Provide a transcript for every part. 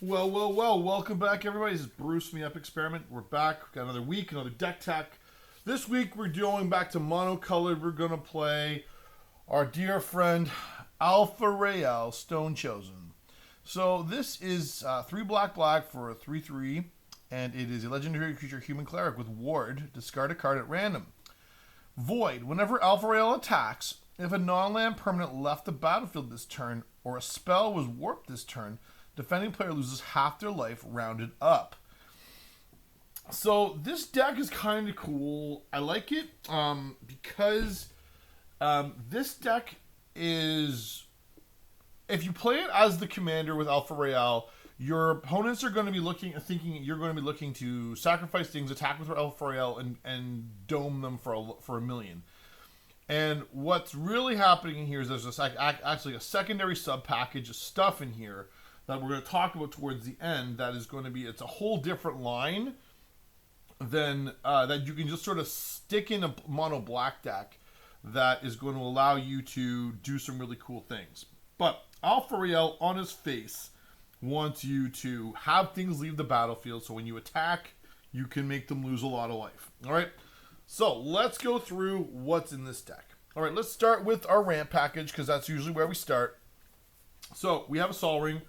Well, welcome back, everybody. This is Bruce from the Epic Experiment. We're back. We've got another week, another deck tech. This week, we're going back to monocolored. We're going to play our dear friend Alpharael Stonechosen. So, this is 3 black for a 3/3, and it is a legendary creature, human cleric with ward. Discard a card at random. Void. Whenever Alpharael attacks, if a non-land permanent left the battlefield this turn, or a spell was warped this turn, defending player loses half their life rounded up. So this deck is kind of cool. I like it because this deck is, if you play it as the commander with Alpharael, your opponents are going to be thinking you're going to be looking to sacrifice things, attack with Alpharael, and dome them for a million. And what's really happening here is there's actually a secondary sub package of stuff in here that we're going to talk about towards the end. That is going to be, it's a whole different line than that you can just sort of stick in a mono black deck that is going to allow you to do some really cool things. But Alpharael on his face wants you to have things leave the battlefield, so when you attack, you can make them lose a lot of life. All right, so let's go through what's in this deck. All right, let's start with our ramp package because that's usually where we start. So we have a Sol Ring.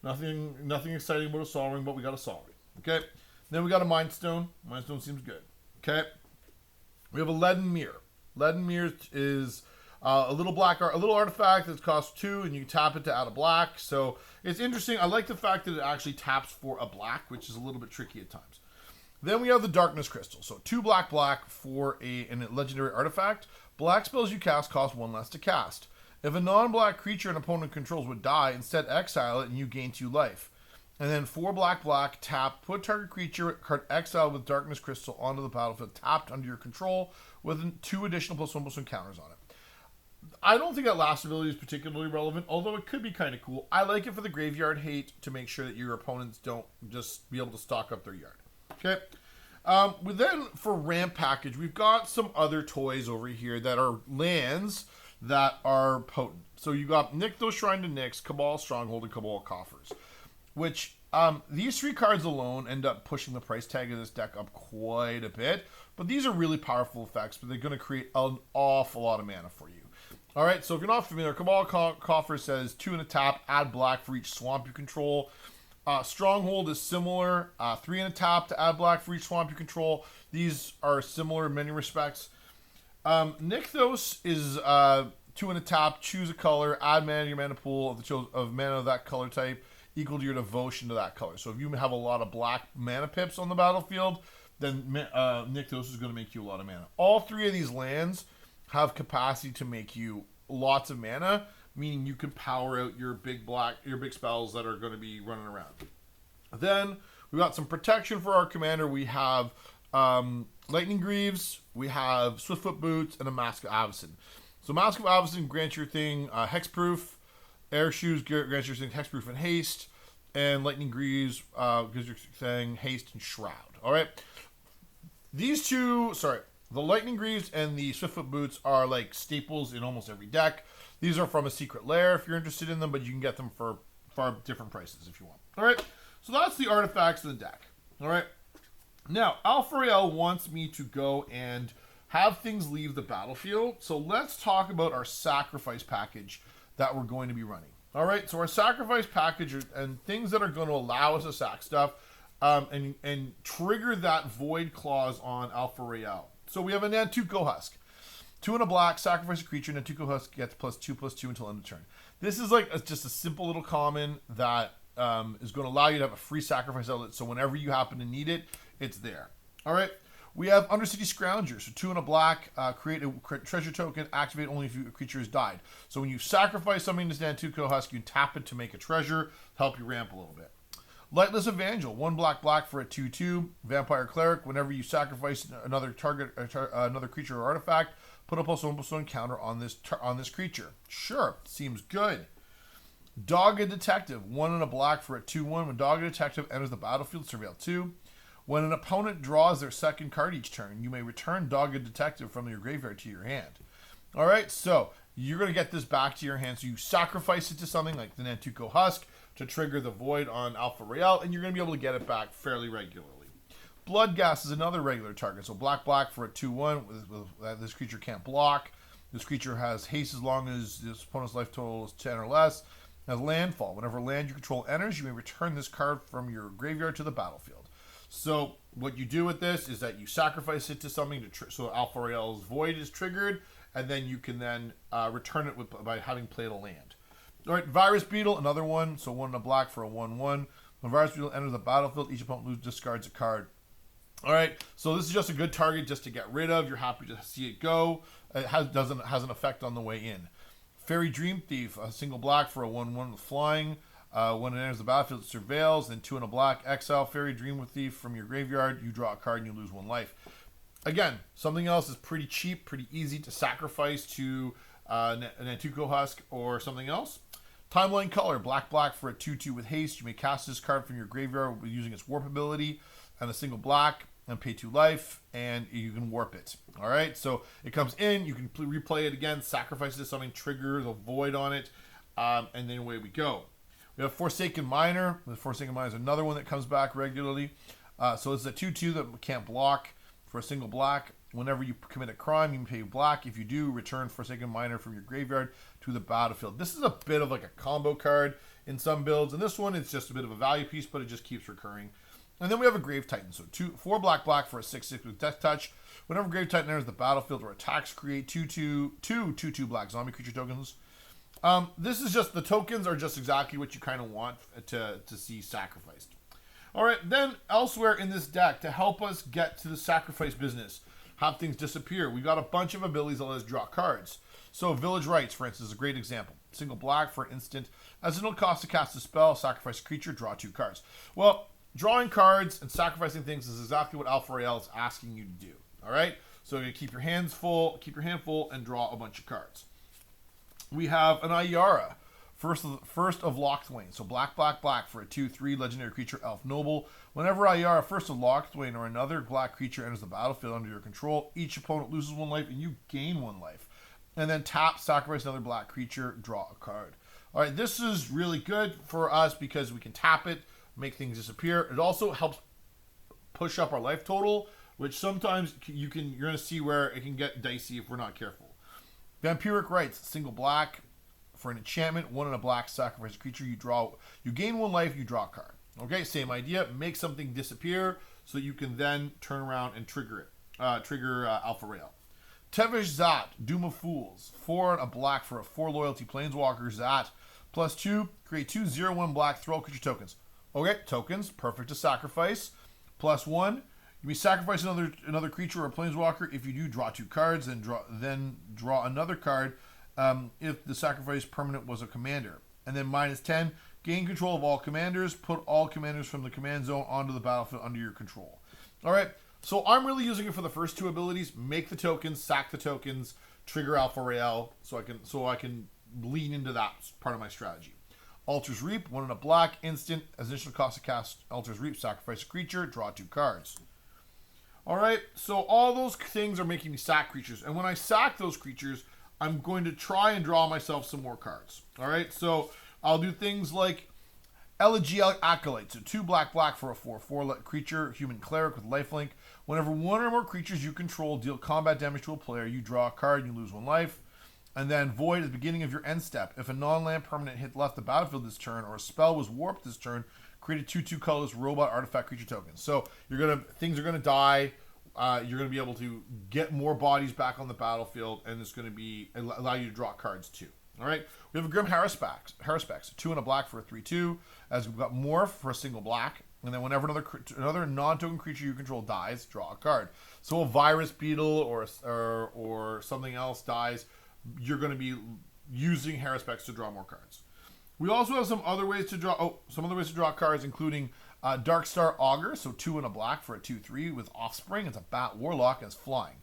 Nothing exciting about a Sol Ring, but we got a Sol Ring. Okay. Then we got a Mind Stone. Mind Stone seems good. Okay. We have a Leaden Mirror. Leaden Mirror is a little artifact that costs 2, and you tap it to add a black. So it's interesting. I like the fact that it actually taps for a black, which is a little bit tricky at times. Then we have the Darkness Crystal. So 2 black for a legendary artifact. Black spells you cast cost 1 less to cast. If a non-black creature an opponent controls would die, instead exile it and you gain 2 life. And then 4 black, tap, put target creature card exiled with Darkness Crystal onto the battlefield, tapped under your control, with 2 additional +1/+1 counters on it. I don't think that last ability is particularly relevant, although it could be kind of cool. I like it for the graveyard hate to make sure that your opponents don't just be able to stock up their yard. Okay. Then for ramp package, we've got some other toys over here that are lands that are potent. So you got Nykthos Shrine to Nyx, Cabal Stronghold, and Cabal Coffers, which these 3 cards alone end up pushing the price tag of this deck up quite a bit. But these are really powerful effects, but they're going to create an awful lot of mana for you. All right, so if you're not familiar, Cabal Coffer says 2 in a tap, add black for each swamp you control. Stronghold is similar, 3 in a tap to add black for each swamp you control. These are similar in many respects. Nykthos is 2 in a tap, choose a color, add mana to your mana pool of mana of that color type equal to your devotion to that color. So if you have a lot of black mana pips on the battlefield, then Nykthos is going to make you a lot of mana. All 3 of these lands have capacity to make you lots of mana, meaning you can power out your big spells that are going to be running around. Then we got some protection for our commander. We have Lightning Greaves, we have Swiftfoot Boots, and a Mask of Avacyn. So Mask of Avacyn grants your thing hexproof, Air Shoes grants your thing hexproof and haste, and Lightning Greaves gives your thing haste and shroud. All right, these two, the Lightning Greaves and the Swiftfoot Boots are like staples in almost every deck. These are from a secret lair if you're interested in them, but you can get them for far different prices if you want. All right, so that's the artifacts of the deck. All right. Now, Alpharael wants me to go and have things leave the battlefield. So let's talk about our sacrifice package that we're going to be running. All right, so our sacrifice package and things that are going to allow us to sack stuff and trigger that void clause on Alpharael. So we have a Nantuko Husk. 2 in a black, sacrifice a creature, Nantuko Husk gets +2/+2 until end of turn. This is like just a simple little common that is going to allow you to have a free sacrifice outlet. So whenever you happen to need it, it's there. All right. We have Undercity Scrounger. So 2 in a black, create a treasure token, activate only if a creature has died. So when you sacrifice something to Nantuko Husk, you can tap it to make a treasure, help you ramp a little bit. Lightless Evangel. 1 black for a 2/2. Vampire Cleric. Whenever you sacrifice another creature or artifact, put a +1/+1 counter on this creature. Sure, seems good. Dogged Detective. 1 in a black for a 2/1. When Dogged Detective enters the battlefield, surveil 2. When an opponent draws their second card each turn, you may return Dogged Detective from your graveyard to your hand. All right, so you're going to get this back to your hand. So you sacrifice it to something like the Nantuko Husk to trigger the Void on Alpharael, and you're going to be able to get it back fairly regularly. Bloodghast is another regular target. So black for a 2/1. This creature can't block. This creature has haste as long as this opponent's life total is 10 or less. Has landfall. Whenever land you control enters, you may return this card from your graveyard to the battlefield. So what you do with this is that you sacrifice it to something so Alpharael's Void is triggered, and then you can then return it by having played a land. All right, Virus Beetle, another one. So 1 and a black for a 1/1. When Virus Beetle enters the battlefield, each opponent discards a card. All right, so this is just a good target just to get rid of. You're happy to see it go. It has an effect on the way in. Fairy Dream Thief, a single black for a 1/1 with flying. When it enters the battlefield, it surveils. Then 2 and a black, exile Fairy Dream Thief from your graveyard. You draw a card and you lose 1 life. Again, something else is pretty cheap, pretty easy to sacrifice to an Nantuko Husk or something else. Timeline Color, black for a 2/2 with haste. You may cast this card from your graveyard using its warp ability and a single black and pay 2 life, and you can warp it. All right, so it comes in, you can replay it again, sacrifice it to something, trigger the Void on it, and then away we go. We have Forsaken Miner. The Forsaken Miner is another one that comes back regularly. So it's a 2/2 that can't block for a single black. Whenever you commit a crime, you can pay black. If you do, return Forsaken Miner from your graveyard to the battlefield. This is a bit of like a combo card in some builds, and this one it's just a bit of a value piece, but it just keeps recurring. And then we have a Grave Titan. So 4 black for a 6/6 with Death Touch. Whenever Grave Titan enters the battlefield or attacks, create 2/2 black zombie creature tokens. This is just, the tokens are just exactly what you kind of want to see sacrificed. All right, then elsewhere in this deck, to help us get to the sacrifice business, have things disappear, we got a bunch of abilities that let us draw cards. So Village Rites, for instance, is a great example. Single black for an instant. As no cost to cast a spell, sacrifice a creature, draw 2 cards. Well, drawing cards and sacrificing things is exactly what Alpharael is asking you to do. All right, so you keep your hand full, and draw a bunch of cards. We have an Ayara, first of Locthwain. So black for a 2/3 legendary creature, Elf Noble. Whenever Ayara, first of Locthwain, or another black creature enters the battlefield under your control, each opponent loses 1 life and you gain 1 life. And then tap, sacrifice another black creature, draw a card. All right, this is really good for us because we can tap it, make things disappear. It also helps push up our life total, which sometimes you're going to see where it can get dicey if we're not careful. Vampiric Rites, single black for an enchantment, 1 and a black, sacrifice a creature, you gain 1 life, you draw a card. Okay, same idea, make something disappear so you can then turn around and trigger it, trigger Alpharael. Tevesh Zat, Doom of Fools, 4 and a black for a 4 loyalty planeswalker, Zat, +2, create 2 0/1 black, throw creature tokens. Okay, tokens, perfect to sacrifice, +1. You may sacrifice another creature or a planeswalker. If you do, draw 2 cards, then draw another card if the sacrifice permanent was a commander. And then -10, gain control of all commanders. Put all commanders from the command zone onto the battlefield under your control. All right, so I'm really using it for the first 2 abilities. Make the tokens, sack the tokens, trigger Alpharael, so I can lean into that part of my strategy. Altar's Reap, 1 and a black, instant. As initial cost to cast Altar's Reap, sacrifice a creature, draw 2 cards. All right, so all those things are making me sack creatures. And when I sack those creatures, I'm going to try and draw myself some more cards. All right, so I'll do things like Elegy Acolyte. So 2 black for a 4/4 creature, human cleric with lifelink. Whenever 1 or more creatures you control deal combat damage to a player, you draw a card and you lose 1 life. And then Void at the beginning of your end step. If a non-land permanent hit left the battlefield this turn, or a spell was warped this turn, create a 2/2 colorless robot artifact creature token. So things are gonna die. You're gonna be able to get more bodies back on the battlefield, and it's gonna allow you to draw cards too. All right. We have a Grim Haruspex, 2 and a black for a 3/2. As we've got Morph for a single black, and then whenever another non-token creature you control dies, draw a card. So a Virus Beetle or something else dies, you're going to be using Haruspex to draw more cards. We also have some other ways to draw cards, including Darkstar Augur, so 2 and a black for a 2/3 with Offspring. It's a Bat Warlock and it's flying.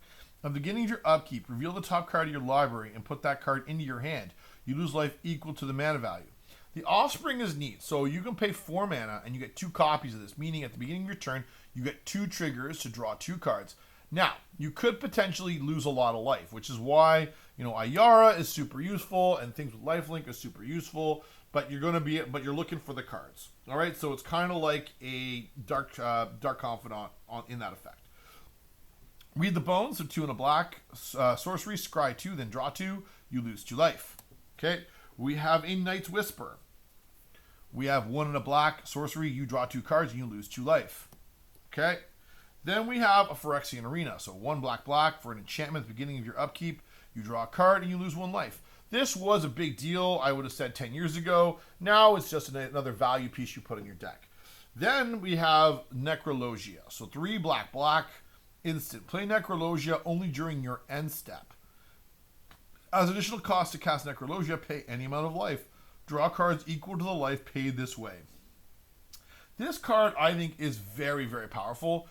At the beginning of your upkeep, reveal the top card of your library and put that card into your hand. You lose life equal to the mana value. The Offspring is neat, so you can pay 4 mana and you get 2 copies of this, meaning at the beginning of your turn, you get 2 triggers to draw 2 cards. Now, you could potentially lose a lot of life, which is why, Ayara is super useful and things with lifelink are super useful. but you're looking for the cards. All right, so it's kind of like a dark confidant in that effect. Read the bones, so 2 and a black, sorcery, scry 2, then draw 2, you lose 2 life. Okay, we have a Knight's Whisper. We have 1 and a black, sorcery, you draw 2 cards, and you lose 2 life. Okay, then we have a Phyrexian Arena, so 1 black for an enchantment at the beginning of your upkeep, you draw a card, and you lose 1 life. This was a big deal, I would have said 10 years ago. Now it's just another value piece you put in your deck. Then we have Necrologia, so 3 black, instant. Play Necrologia only during your end step. As additional cost to cast Necrologia, pay any amount of life. Draw cards equal to the life paid this way. This card, I think, is very, very powerful.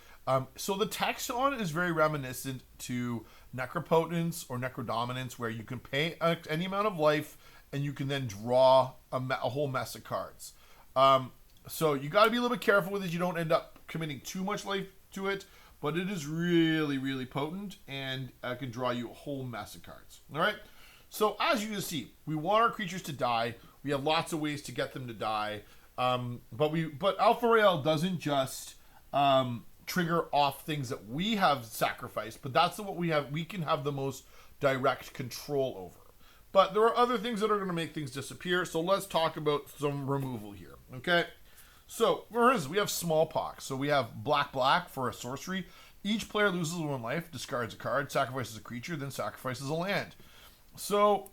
So the text on it is very reminiscent to Necropotence or Necrodominance, where you can pay any amount of life and you can then draw a whole mess of cards. So you got to be a little bit careful with it. You don't end up committing too much life to it. But it is really, really potent and can draw you a whole mess of cards. All right? So as you can see, we want our creatures to die. We have lots of ways to get them to die. But Alpharael doesn't just trigger off things that we have sacrificed, but that's what we have. We can have the most direct control over. But there are other things that are going to make things disappear. So let's talk about some removal here. Okay? So, for instance, we have Smallpox. So we have black for a sorcery. Each player loses 1 life, discards a card, sacrifices a creature, then sacrifices a land. So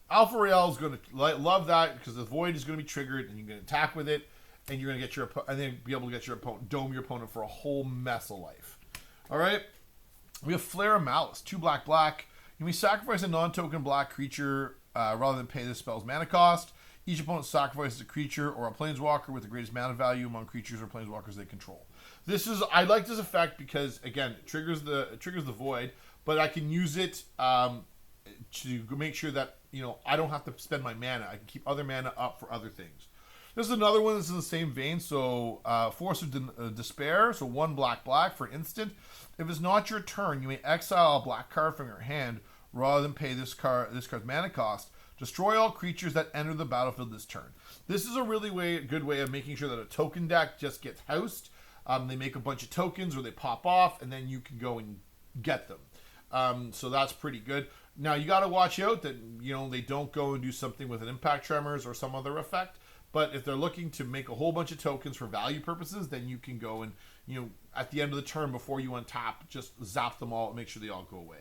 Alpharael is going to love that because the Void is going to be triggered, and you can attack with it, and you're going to get and then be able to get your opponent, dome your opponent for a whole mess of life. All right. We have Flare of Malice, 2 black. You may sacrifice a non-token black creature rather than pay the spell's mana cost. Each opponent sacrifices a creature or a planeswalker with the greatest mana value among creatures or planeswalkers they control. I like this effect because, again, it triggers the Void, but I can use it to make sure that I don't have to spend my mana. I can keep other mana up for other things. This is another one that's in the same vein. So Force of Despair. So 1 black for an instant. If it's not your turn, you may exile a black card from your hand rather than pay this card's mana cost. Destroy all creatures that enter the battlefield this turn. This is a really good way of making sure that a token deck just gets housed. They make a bunch of tokens or they pop off, and then you can go and get them. So that's pretty good. Now, you got to watch out that they don't go and do something with an Impact Tremors or some other effect. But if they're looking to make a whole bunch of tokens for value purposes, then you can go and, at the end of the turn before you untap, just zap them all and make sure they all go away.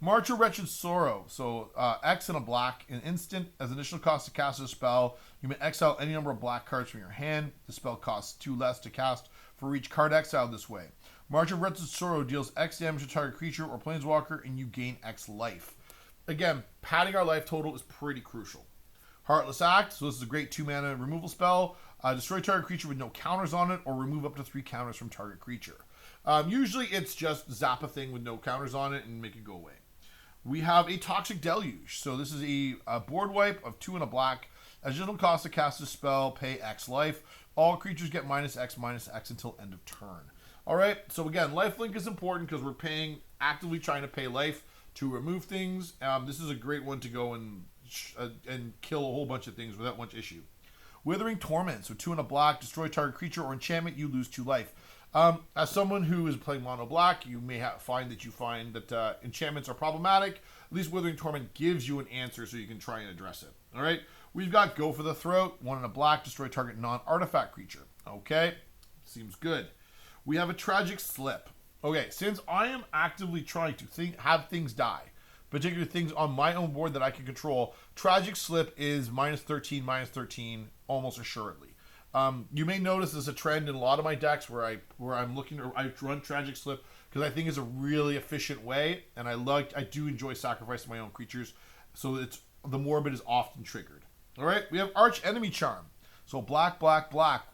March of Wretched Sorrow. So X and a black, an instant. As initial cost to cast a spell, you may exile any number of black cards from your hand. The spell costs 2 less to cast for each card exiled this way. March of Wretched Sorrow deals X damage to target creature or planeswalker, and you gain X life. Again, padding our life total is pretty crucial. Heartless Act. So this is a great 2-mana removal spell. Destroy target creature with no counters on it, or remove up to 3 counters from target creature. Usually it's just zap a thing with no counters on it and make it go away. We have a Toxic Deluge. So this is a board wipe of 2 and a black. Additional cost to cast a spell, pay X life. All creatures get -X until end of turn. All right. So again, lifelink is important because we're actively trying to pay life to remove things. This is a great one to go and kill a whole bunch of things without much issue. Withering Torment. So 2 and a black. Destroy target creature or enchantment. You lose 2 life. As someone who is playing mono black, you may find that enchantments are problematic. At least Withering Torment gives you an answer so you can try and address it. All right. We've got Go for the Throat. 1 and a black. Destroy target non-artifact creature. Okay. Seems good. We have a Tragic Slip. Okay. Since I am actively trying to have things die, particularly things on my own board that I can control, Tragic Slip is -13 almost assuredly. You may notice there's a trend in a lot of my decks where I run Tragic Slip because I think it's a really efficient way, and I do enjoy sacrificing my own creatures, so the morbid is often triggered. All right, we have Arch Enemy Charm. So black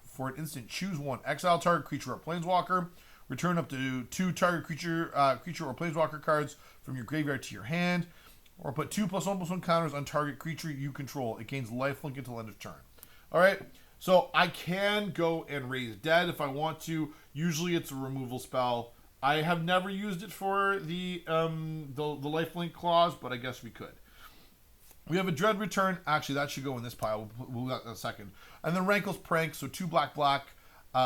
for an instant, choose 1, exile target creature or planeswalker, return up to 2 target creature or planeswalker cards from your graveyard to your hand, or put 2+1/+1 counters on target creature you control. It gains lifelink until end of turn. All right. So I can go and Raise Dead if I want to. Usually it's a removal spell. I have never used it for the lifelink clause, but I guess we could. We have a Dread Return. Actually, that should go in this pile. We'll get that in a second. And then Rankle's Prank. So 2 black, black.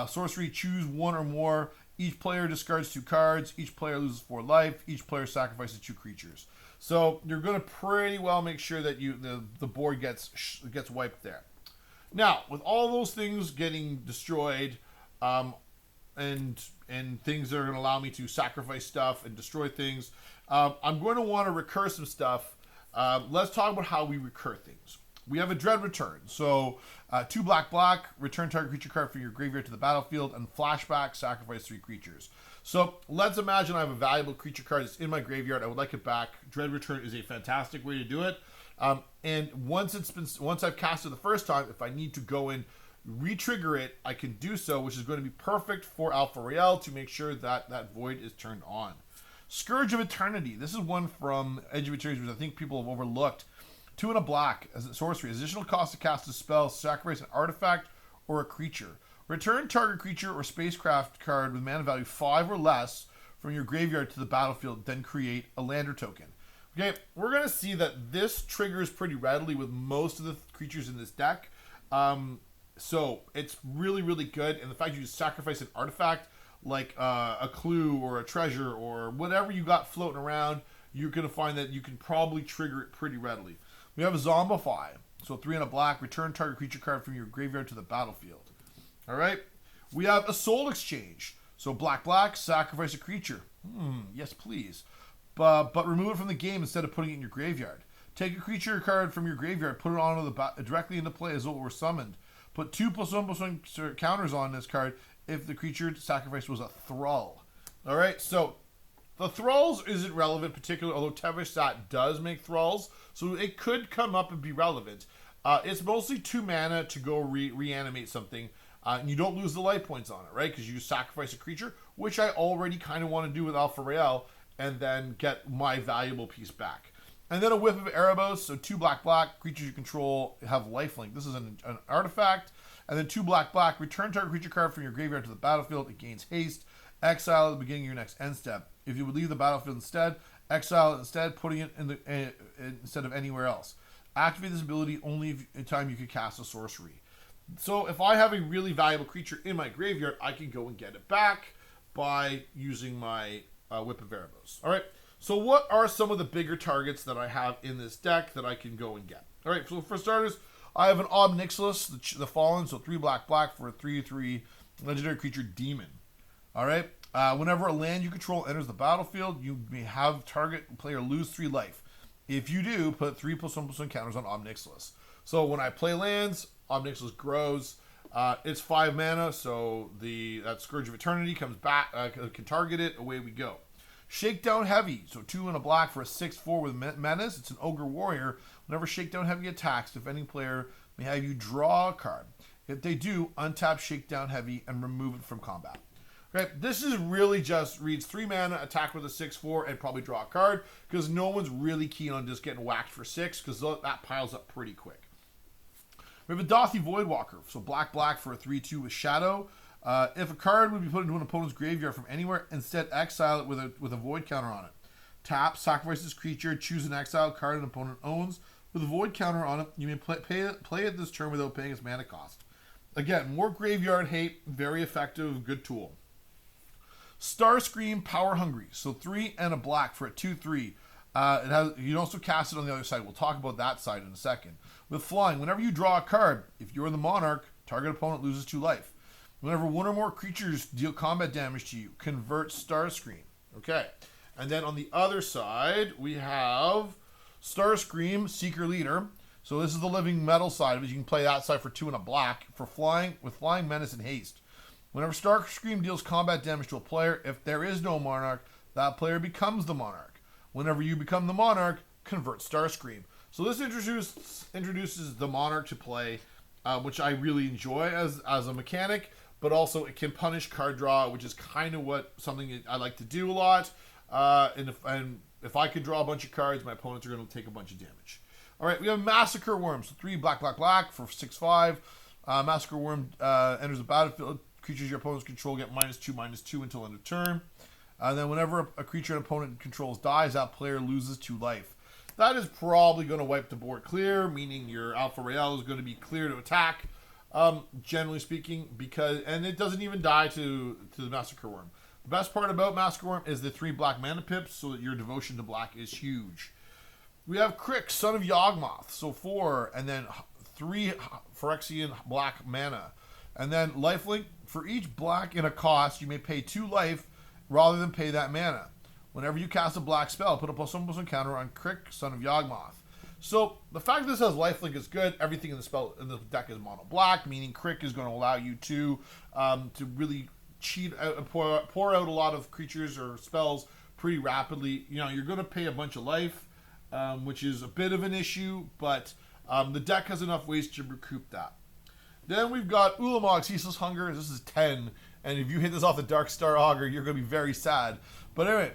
Sorcery, choose 1 or more. Each player discards 2 cards. Each player loses 4 life. Each player sacrifices 2 creatures. So you're going to pretty well make sure that the board gets wiped there. Now, with all those things getting destroyed, and things that are going to allow me to sacrifice stuff and destroy things, I'm going to want to recur some stuff. Let's talk about how we recur things. We have a Dread Return. So 2 black, black, return target creature card from your graveyard to the battlefield, and flashback, sacrifice 3 creatures. So let's imagine I have a valuable creature card that's in my graveyard. I would like it back. Dread Return is a fantastic way to do it. And once I've cast it the first time, if I need to go in, re-trigger it, I can do so, which is going to be perfect for Alpharael to make sure that that void is turned on. Scourge of Eternity. This is one from Edge of Eternity, which I think people have overlooked. 2 and a black as a sorcery. Additional cost to cast a spell, sacrifice an artifact or a creature. Return target creature or spacecraft card with mana value 5 or less from your graveyard to the battlefield, then create a lander token. Okay, we're going to see that this triggers pretty readily with most of the creatures in this deck. So it's really, really good. And the fact you sacrifice an artifact like a clue or a treasure or whatever you got floating around, you're going to find that you can probably trigger it pretty readily. We have a Zombify. So 3 and a black, return target creature card from your graveyard to the battlefield. All right. We have a Soul Exchange. So black, black, sacrifice a creature. Yes, please. But remove it from the game instead of putting it in your graveyard. Take a creature card from your graveyard, put it onto directly into play as though it were summoned. Put 2+1/+1 counters on this card if the creature sacrificed was a Thrall. All right, so the Thralls isn't relevant particularly, although Tevisat does make Thralls, so it could come up and be relevant. It's mostly 2 mana to go reanimate something. And you don't lose the life points on it, right? Because you sacrifice a creature, which I already kind of want to do with Alpharael, and then get my valuable piece back. And then a Whip of Erebos, so 2 black, black, creatures you control have lifelink. This is an artifact. And then 2 black, black, return target creature card from your graveyard to the battlefield. It gains haste. Exile at the beginning of your next end step. If you would leave the battlefield instead, exile it instead, putting it in instead of anywhere else. Activate this ability only in time you can cast a sorcery. So if I have a really valuable creature in my graveyard, I can go and get it back by using my Whip of Erebos. All right. So what are some of the bigger targets that I have in this deck that I can go and get? All right. So for starters, I have an Ob Nixilis, the Fallen. So 3 black, black for a 3/3 legendary creature demon. All right. Whenever a land you control enters the battlefield, you may have target player lose 3 life. If you do, put 3+1/+1 counters on Ob Nixilis. So when I play lands, Ob Nixilis grows. It's 5 mana, so that Scourge of Eternity comes back, can target it. Away we go. Shakedown Heavy, so 2 and a black for a 6/4 with menace. It's an Ogre Warrior. Whenever Shakedown Heavy attacks, defending player may have you draw a card. If they do, untap Shakedown Heavy and remove it from combat. Okay, this is really just reads 3 mana, attack with a 6/4, and probably draw a card because no one's really keen on just getting whacked for 6 because that piles up pretty quick. We have a Dothi Voidwalker, so black, black for a 3/2 with Shadow. If a card would be put into an opponent's graveyard from anywhere, instead exile it with a void counter on it. Tap, sacrifice this creature, choose an exile card an opponent owns. With a void counter on it, you may play it this turn without paying its mana cost. Again, more graveyard hate, very effective, good tool. Starscream Power Hungry, so 3 and a black for a 2/3. You can also cast it on the other side. We'll talk about that side in a second. With flying, whenever you draw a card, if you're the monarch, target opponent loses 2 life. Whenever 1 or more creatures deal combat damage to you, convert Starscream. Okay. And then on the other side, we have Starscream Seeker Leader. So this is the living metal side of it. You can play that side for 2 and a black for flying with flying, menace, and haste. Whenever Starscream deals combat damage to a player, if there is no monarch, that player becomes the monarch. Whenever you become the monarch, convert Starscream. So this introduces the monarch to play, which I really enjoy as a mechanic, but also it can punish card draw, which is kind of something I like to do a lot. And if I could draw a bunch of cards, my opponents are going to take a bunch of damage. All right, we have Massacre Worm, so 3 black, black, black for 6/5. Massacre Worm enters the battlefield. Creatures your opponents control get -2/-2 until end of turn. And then whenever a creature an opponent controls dies, that player loses 2 life. that is probably going to wipe the board clear, meaning your Alpharael is going to be clear to attack, generally speaking, and it doesn't even die to the Massacre Worm. The best part about Massacre Worm is the 3 black mana pips, so that your devotion to black is huge. We have Crick, Son of Yawgmoth, so 4, and then 3 Phyrexian black mana. And then lifelink, for each black in a cost, you may pay 2 life rather than pay that mana. Whenever you cast a black spell, put a +1/+1 counter on Crick, Son of Yawgmoth. So the fact that this has lifelink is good. Everything in the deck is mono black, meaning Crick is going to allow you to really cheat out, pour out a lot of creatures or spells pretty rapidly. You know, you're going to pay a bunch of life, which is a bit of an issue, but the deck has enough ways to recoup that. Then we've got Ulamog, Ceaseless Hunger. This is 10, and if you hit this off the Dark Star Augur, you're going to be very sad. But anyway,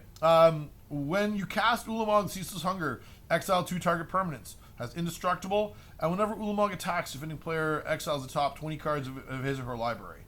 when you cast Ulamog, Ceaseless Hunger, exile 2 target permanents. Has Indestructible, and whenever Ulamog attacks, defending player exiles the top 20 cards of his or her library.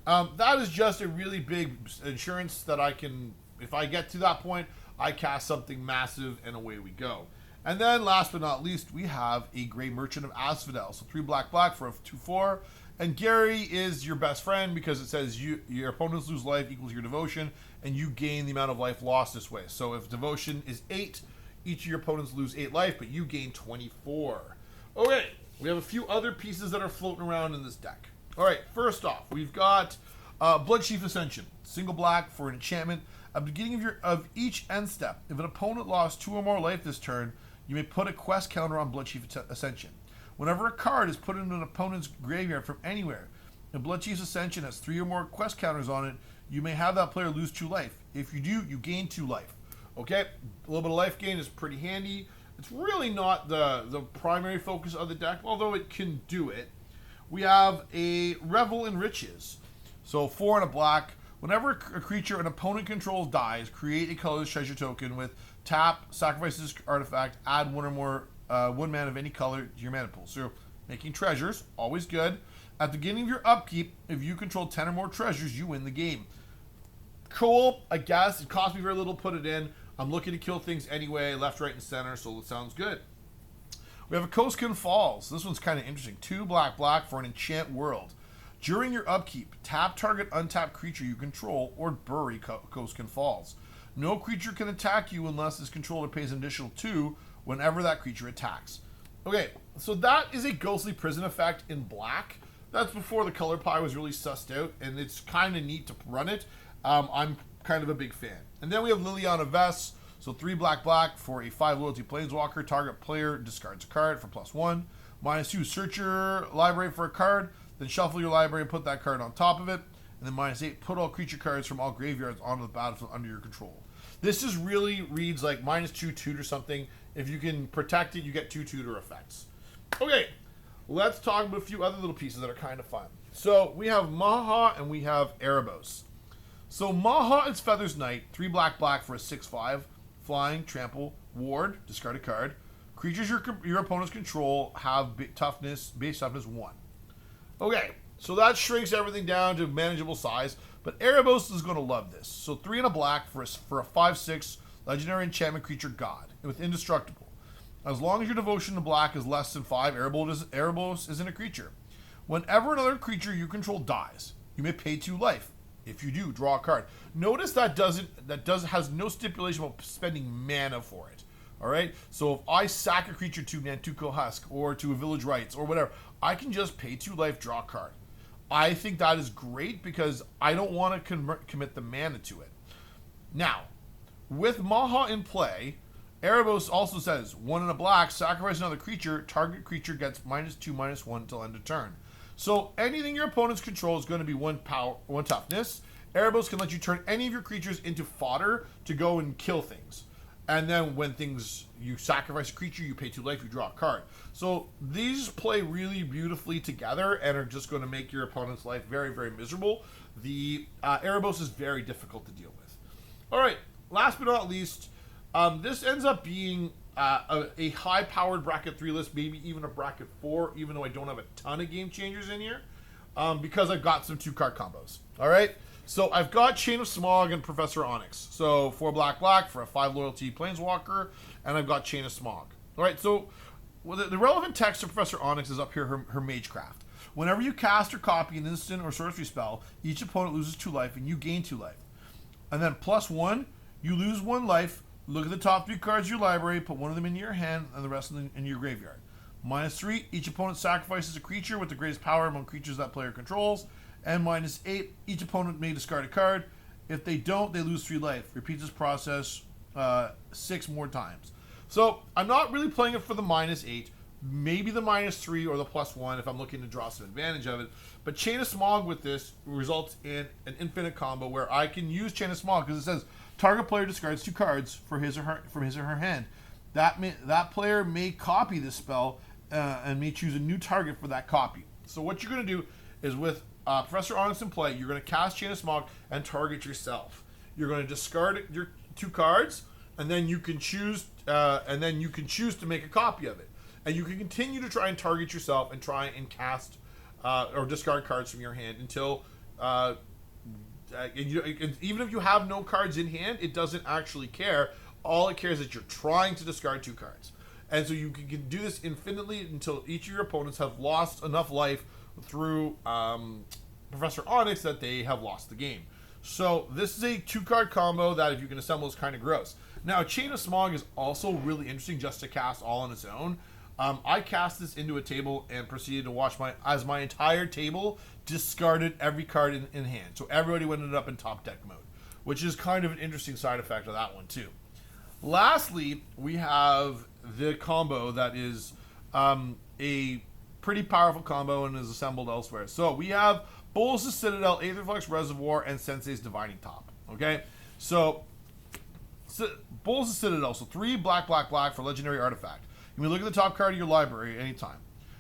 That is just a really big insurance that I can, if I get to that point, I cast something massive and away we go. And then last but not least, we have a Grey Merchant of Asphodel. So 3 black for a 2/4. And Gary is your best friend because it says your opponents lose life equals your devotion, and you gain the amount of life lost this way. So if devotion is 8, each of your opponents lose 8 life, but you gain 24. Okay, we have a few other pieces that are floating around in this deck. All right, first off, we've got Bloodchief Ascension. Single black for an enchantment. At the beginning of each end step, if an opponent lost 2 or more life this turn, you may put a quest counter on Bloodchief Ascension. Whenever a card is put into an opponent's graveyard from anywhere, and Bloodchief's Ascension has 3 or more quest counters on it, you may have that player lose 2 life. If you do, you gain 2 life. Okay, a little bit of life gain is pretty handy. It's really not the primary focus of the deck, although it can do it. We have a Revel in Riches. So 4 and a black. Whenever a creature an opponent controls dies, create a colorless treasure token with tap, sacrifice this artifact, add 1 or more 1 mana of any color to your mana pool. So making treasures, always good. At the beginning of your upkeep, if you control 10 or more treasures, you win the game. Cool, I guess. It cost me very little to put it in. I'm looking to kill things anyway, left, right, and center, so it sounds good. We have a Kozkin Falls. This one's kind of interesting. 2 black for an enchant world. During your upkeep, tap target untapped creature you control or bury Kozkin Falls. No creature can attack you unless its controller pays an additional 2 whenever that creature attacks. Okay, so that is a Ghostly Prison effect in black. That's before the color pie was really sussed out, and it's kind of neat to run it. I'm kind of a big fan. And then we have Liliana Vess. So 3 black for a 5 loyalty planeswalker. Target player discards a card for +1. -2, search your library for a card, then shuffle your library and put that card on top of it. And then -8, put all creature cards from all graveyards onto the battlefield under your control. This just really reads like -2 tutor something. If you can protect it, you get 2 tutor effects. Okay, let's talk about a few other little pieces that are kind of fun. So we have Maha and we have Erebos. So Maha is Feather's Knight, 3 black for a 6/5. Flying, trample, ward, discard a card. Creatures your opponents control have base toughness 1. Okay, so that shrinks everything down to manageable size, but Erebos is going to love this. So 3 and a black for a 5/6 legendary enchantment creature god with indestructible. As long as your devotion to black is less than 5, Erebos isn't a creature. Whenever another creature you control dies, you may pay 2 life. If you do, draw a card. Notice that has no stipulation about spending mana for it. All right. So if I sack a creature to Nantuko Husk or to a Village Rites or whatever, I can just pay 2 life, draw a card. I think that is great because I don't want to commit the mana to it. Now, with Maha in play, Erebos also says 1 and a black, sacrifice another creature. Target creature gets -2/-1 until end of turn. So anything your opponents control is going to be 1 power, 1 toughness. Erebos can let you turn any of your creatures into fodder to go and kill things. And then when you sacrifice a creature, you pay 2 life, you draw a card. So these play really beautifully together and are just going to make your opponent's life very, very miserable. The Erebos is very difficult to deal with. All right, last but not least, this ends up being a high-powered bracket 3 list, maybe even a bracket 4, even though I don't have a ton of game changers in here, because I've got some 2-card combos. All right, So I've got Chain of Smog and Professor Onyx. So 4 black for a 5 loyalty Planeswalker, and I've got Chain of Smog. All right, so the relevant text of Professor Onyx is up here, her Magecraft. Whenever you cast or copy an instant or sorcery spell, each opponent loses 2 life and you gain 2 life. And then +1, you lose 1 life. Look at the top 3 cards of your library, put 1 of them in your hand and the rest in your graveyard. -3, each opponent sacrifices a creature with the greatest power among creatures that player controls. And -8, each opponent may discard a card. If they don't, they lose 3 life. Repeat this process 6 more times. So I'm not really playing it for the -8. Maybe the -3 or the +1 if I'm looking to draw some advantage of it. But Chain of Smog with this results in an infinite combo where I can use Chain of Smog because it says target player discards 2 cards from his or her hand. That player may copy this spell and may choose a new target for that copy. So what you're going to do is with Professor Onyx in play, you're going to cast Chain of Smog and target yourself. You're going to discard your 2 cards, and then you can choose to make a copy of it. And you can continue to try and target yourself and try and cast or discard cards from your hand until even if you have no cards in hand, it doesn't actually care. All it cares is that you're trying to discard 2 cards. And so you can do this infinitely until each of your opponents have lost enough life through Professor Onyx that they have lost the game. So this is a 2-card combo that if you can assemble is kind of gross. Now Chain of Smog is also really interesting just to cast all on its own. I cast this into a table and proceeded to watch my entire table discarded every card in hand. So everybody ended up in top deck mode, which is kind of an interesting side effect of that one too. Lastly, we have the combo that is a pretty powerful combo and is assembled elsewhere. So we have Bolas' Citadel, Aetherflux Reservoir, and Sensei's Divining Top. Okay, so Bolas' Citadel, so 3 black for legendary artifact. You may look at the top card of your library anytime.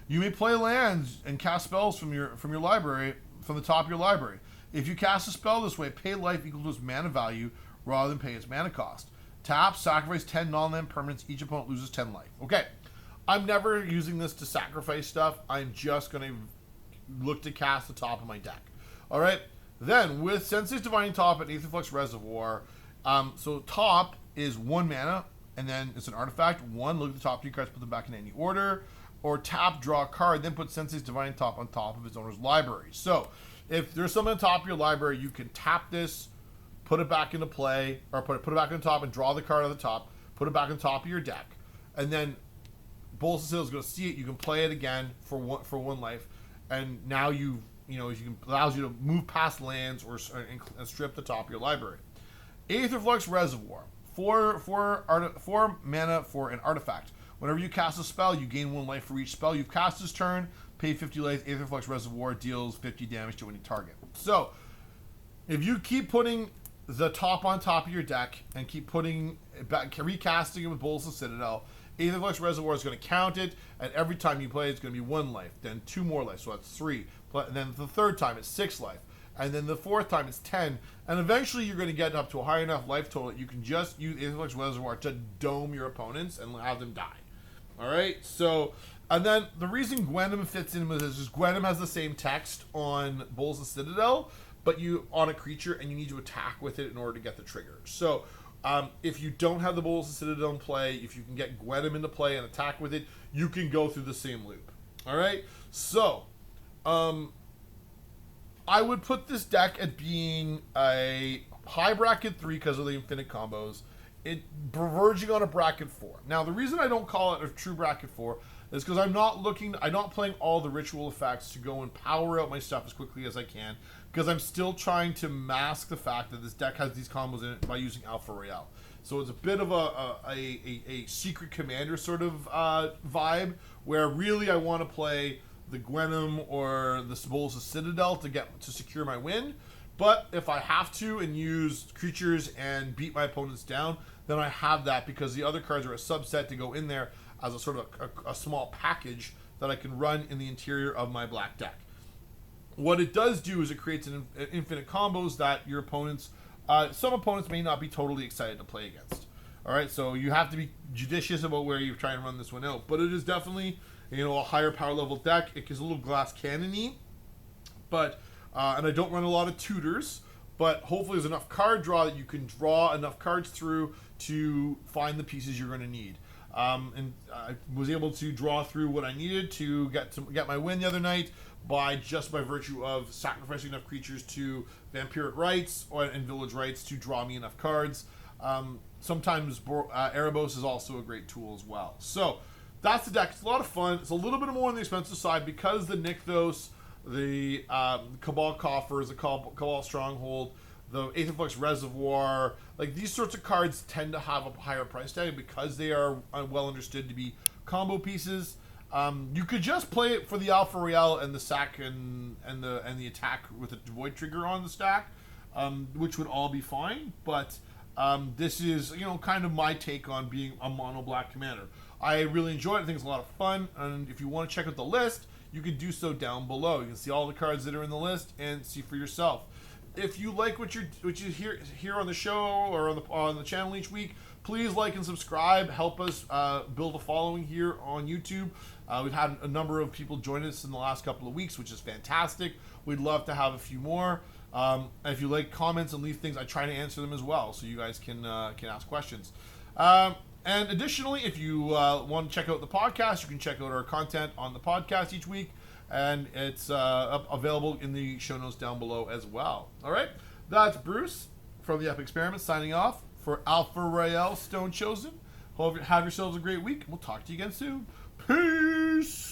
You may play lands and cast spells from your library, from the top of your library. If you cast a spell this way, pay life equal to its mana value rather than pay its mana cost. Tap, sacrifice 10 non-land permanents, each opponent loses 10 life. Okay, I'm never using this to sacrifice stuff. I'm just going to look to cast the top of my deck. All right, then with Sensei's Divining Top and Aetherflux Reservoir, so top is 1 mana, and then it's an artifact. 1, look at the top 3 cards, put them back in any order. Or tap, draw a card, then put Sensei's Divining Top on top of its owner's library. So if there's something on top of your library, you can tap this, put it back into play, or put it back on top and draw the card on the top, put it back on top of your deck, and then Bolas' Citadel is going to see it. You can play it again for 1 life, and now allows you to move past lands and strip the top of your library. Aetherflux Reservoir, 4 mana for an artifact. Whenever you cast a spell, you gain 1 life for each spell you've cast this turn. Pay 50 life. Aetherflux Reservoir deals 50 damage to any target. So if you keep putting the top on top of your deck and keep putting recasting it with Bolas' Citadel, Aetherflux Reservoir is going to count it, and every time you play it's going to be 1 life, then 2 more life, so that's 3, and then the 3rd time it's 6 life, and then the 4th time it's 10, and eventually you're going to get up to a high enough life total that you can just use Aetherflux Reservoir to dome your opponents and have them die. Alright, so, and then the reason Gwenom fits in with this is Gwenom has the same text on Bolas' Citadel, but you on a creature and you need to attack with it in order to get the trigger. So if you don't have the Bolas' Citadel in play, if you can get Gwenom into play and attack with it, you can go through the same loop. Alright, so I would put this deck at being a high bracket 3 because of the infinite combos, it verging on a bracket 4. Now the reason I don't call it a true bracket 4 is because I'm not playing all the ritual effects to go and power out my stuff as quickly as I can, because I'm still trying to mask the fact that this deck has these combos in it by using Alpharael. So it's a bit of a secret commander sort of vibe, where really I want to play the Gwenom or the Bolas' Citadel to secure my win. But if I have to and use creatures and beat my opponents down, then I have that because the other cards are a subset to go in there as a sort of a small package that I can run in the interior of my black deck. What it does do is it creates an infinite combos that your opponents, some opponents may not be totally excited to play against. All right, so you have to be judicious about where you're trying to run this one out. But it is definitely, a higher power level deck. It is a little glass cannon-y, but and I don't run a lot of tutors, but hopefully there's enough card draw that you can draw enough cards through to find the pieces you're going to need. And I was able to draw through what I needed to get my win the other night by virtue of sacrificing enough creatures to Vampiric Rites and Village Rites to draw me enough cards. Sometimes Erebos is also a great tool as well. So that's the deck. It's a lot of fun. It's a little bit more on the expensive side because the Nykthos, the Cabal Coffers, the Cabal Stronghold, the Aether Flux Reservoir, like these sorts of cards tend to have a higher price tag because they are well understood to be combo pieces. You could just play it for the Alpharael and the sack and the attack with a Void Trigger on the stack, which would all be fine. But this is kind of my take on being a mono black commander. I really enjoy it. I think it's a lot of fun. And if you want to check out the list, you can do so down below. You can see all the cards that are in the list and see for yourself. If you like what you hear on the show or on the channel each week, please like and subscribe. Help us build a following here on YouTube. We've had a number of people join us in the last couple of weeks, which is fantastic. We'd love to have a few more. And if you like comments and leave things, I try to answer them as well, so you guys can ask questions. And additionally, if you want to check out the podcast, you can check out our content on the podcast each week. And it's available in the show notes down below as well. All right, that's Bruce from the Epic Experiment signing off for Alpharael Stonechosen. Hope you have yourselves a great week. We'll talk to you again soon. Peace.